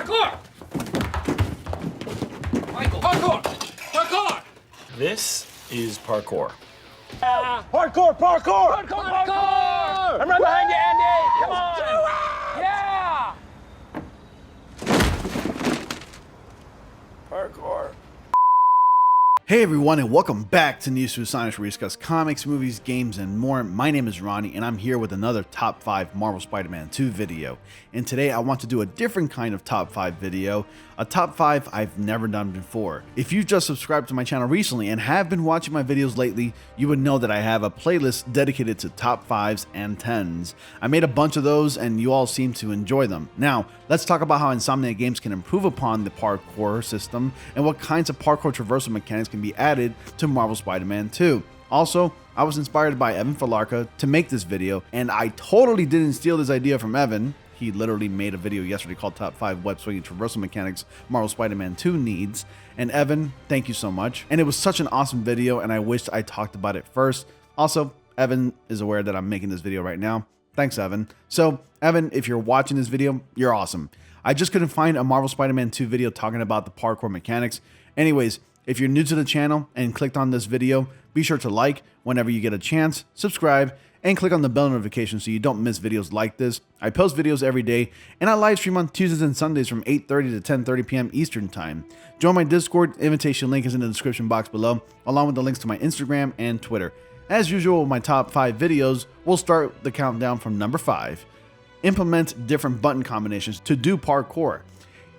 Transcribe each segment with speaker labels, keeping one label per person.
Speaker 1: Parkour! Michael, parkour! Parkour!
Speaker 2: This is parkour.
Speaker 3: Parkour! Parkour!
Speaker 1: Parkour!
Speaker 3: I'm right behind you, Andy! Come on!
Speaker 1: Yeah!
Speaker 3: Parkour.
Speaker 4: Hey everyone, and welcome back to News Through Science, where we discuss comics, movies, games, and more. My name is Ronnie, and I'm here with another Top 5 Marvel Spider-Man 2 video. And today I want to do a different kind of Top 5 video, a Top 5 I've never done before. If you've just subscribed to my channel recently and have been watching my videos lately, you would know that I have a playlist dedicated to Top 5s and 10s. I made a bunch of those, and you all seem to enjoy them. Now, let's talk about how Insomniac Games can improve upon the parkour system, and what kinds of parkour traversal mechanics can be added to Marvel Spider-Man 2. Also, I was inspired by Evan Falarka to make this video, and I totally didn't steal this idea from Evan. He literally made a video yesterday called Top 5 Web Swinging Traversal Mechanics Marvel Spider-Man 2 Needs. And Evan, thank you so much. And it was such an awesome video, and I wished I talked about it first. Also, Evan is aware that I'm making this video right now. Thanks, Evan. So, Evan, if you're watching this video, you're awesome. I just couldn't find a Marvel Spider-Man 2 video talking about the parkour mechanics. Anyways, if you're new to the channel and clicked on this video, be sure to like whenever you get a chance, subscribe, and click on the bell notification so you don't miss videos like this. I post videos every day, and I live stream on Tuesdays and Sundays from 8:30 to 10:30 p.m. Eastern Time. Join my Discord, invitation link is in the description box below, along with the links to my Instagram and Twitter. As usual with my top 5 videos, we'll start the countdown from number 5. Implement different button combinations to do parkour.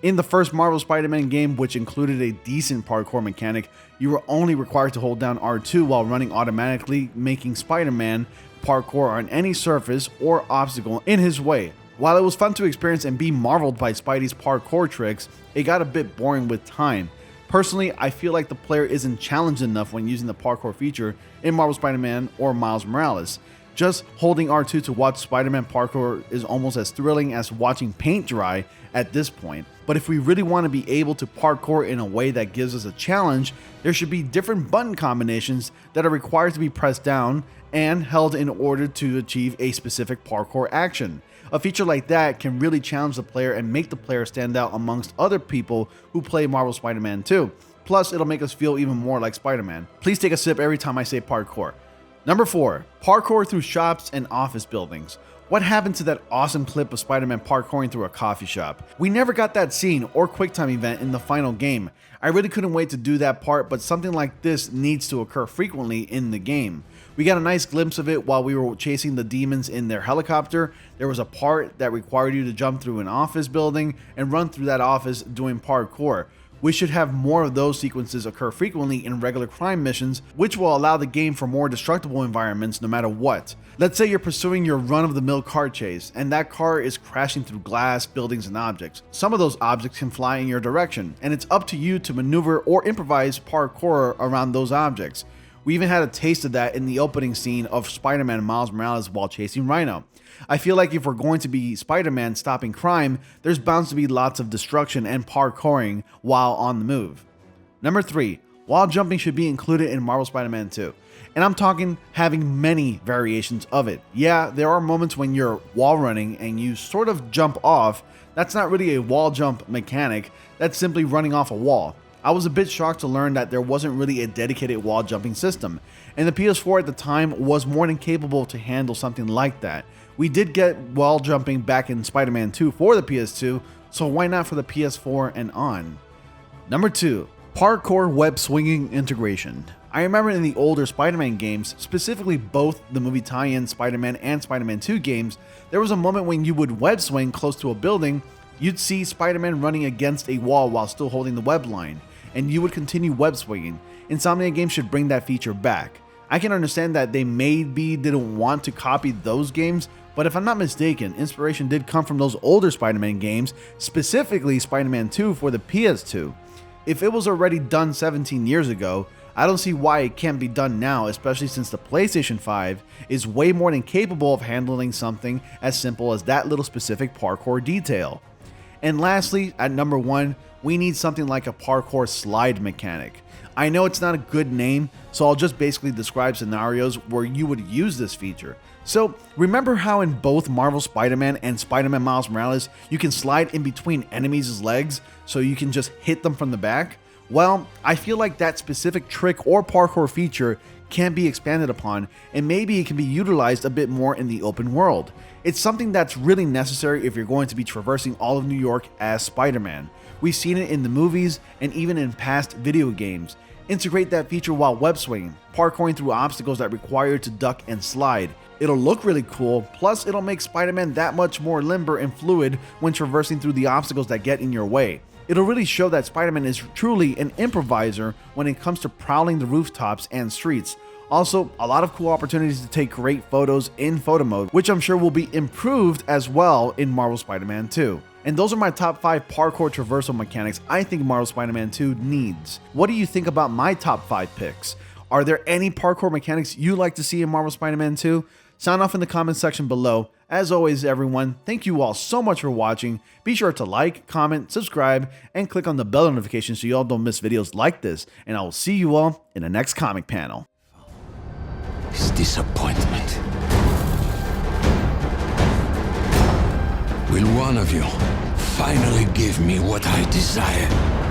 Speaker 4: In the first Marvel Spider-Man game, which included a decent parkour mechanic, you were only required to hold down R2 while running automatically, making Spider-Man parkour on any surface or obstacle in his way. While it was fun to experience and be marveled by Spidey's parkour tricks, it got a bit boring with time. Personally, I feel like the player isn't challenged enough when using the parkour feature in Marvel Spider-Man or Miles Morales. Just holding R2 to watch Spider-Man parkour is almost as thrilling as watching paint dry at this point. But if we really want to be able to parkour in a way that gives us a challenge, there should be different button combinations that are required to be pressed down and held in order to achieve a specific parkour action. A feature like that can really challenge the player and make the player stand out amongst other people who play Marvel Spider-Man 2. Plus, it'll make us feel even more like Spider-Man. Please take a sip every time I say parkour. Number 4, parkour through shops and office buildings. What happened to that awesome clip of Spider-Man parkouring through a coffee shop? We never got that scene or QuickTime event in the final game. I really couldn't wait to do that part, but something like this needs to occur frequently in the game. We got a nice glimpse of it while we were chasing the demons in their helicopter. There was a part that required you to jump through an office building and run through that office doing parkour. We should have more of those sequences occur frequently in regular crime missions, which will allow the game for more destructible environments no matter what. Let's say you're pursuing your run-of-the-mill car chase, and that car is crashing through glass, buildings, and objects. Some of those objects can fly in your direction, and it's up to you to maneuver or improvise parkour around those objects. We even had a taste of that in the opening scene of Spider-Man and Miles Morales while chasing Rhino. I feel like if we're going to be Spider-Man stopping crime, there's bound to be lots of destruction and parkouring while on the move. Number 3, wall jumping should be included in Marvel Spider-Man 2. And I'm talking having many variations of it. Yeah, there are moments when you're wall running and you sort of jump off. That's not really a wall jump mechanic, that's simply running off a wall. I was a bit shocked to learn that there wasn't really a dedicated wall jumping system, and the PS4 at the time was more than capable to handle something like that. We did get wall jumping back in Spider-Man 2 for the PS2, so why not for the PS4 and on? Number 2, parkour web swinging integration. I remember in the older Spider-Man games, specifically both the movie tie-in Spider-Man and Spider-Man 2 games, there was a moment when you would web swing close to a building, you'd see Spider-Man running against a wall while still holding the web line, and you would continue web swinging. Insomniac Games should bring that feature back. I can understand that they maybe didn't want to copy those games, but if I'm not mistaken, inspiration did come from those older Spider-Man games, specifically Spider-Man 2 for the PS2. If it was already done 17 years ago, I don't see why it can't be done now, especially since the PlayStation 5 is way more than capable of handling something as simple as that little specific parkour detail. And lastly, at number 1, we need something like a parkour slide mechanic. I know it's not a good name, so I'll just basically describe scenarios where you would use this feature. So remember how in both Marvel Spider-Man and Spider-Man Miles Morales, you can slide in between enemies' legs so you can just hit them from the back? Well, I feel like that specific trick or parkour feature can be expanded upon, and maybe it can be utilized a bit more in the open world. It's something that's really necessary if you're going to be traversing all of New York as Spider-Man. We've seen it in the movies and even in past video games. Integrate that feature while web swinging, parkouring through obstacles that require you to duck and slide. It'll look really cool, plus it'll make Spider-Man that much more limber and fluid when traversing through the obstacles that get in your way. It'll really show that Spider-Man is truly an improviser when it comes to prowling the rooftops and streets. Also, a lot of cool opportunities to take great photos in photo mode, which I'm sure will be improved as well in Marvel Spider-Man 2. And those are my top 5 parkour traversal mechanics I think Marvel Spider-Man 2 needs. What do you think about my top 5 picks? Are there any parkour mechanics you'd like to see in Marvel Spider-Man 2? Sound off in the comment section below. As always, everyone, thank you all so much for watching. Be sure to like, comment, subscribe, and click on the bell notification so you all don't miss videos like this. And I will see you all in the next comic panel.
Speaker 5: This disappointment. Will one of you finally give me what I desire?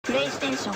Speaker 6: PlayStation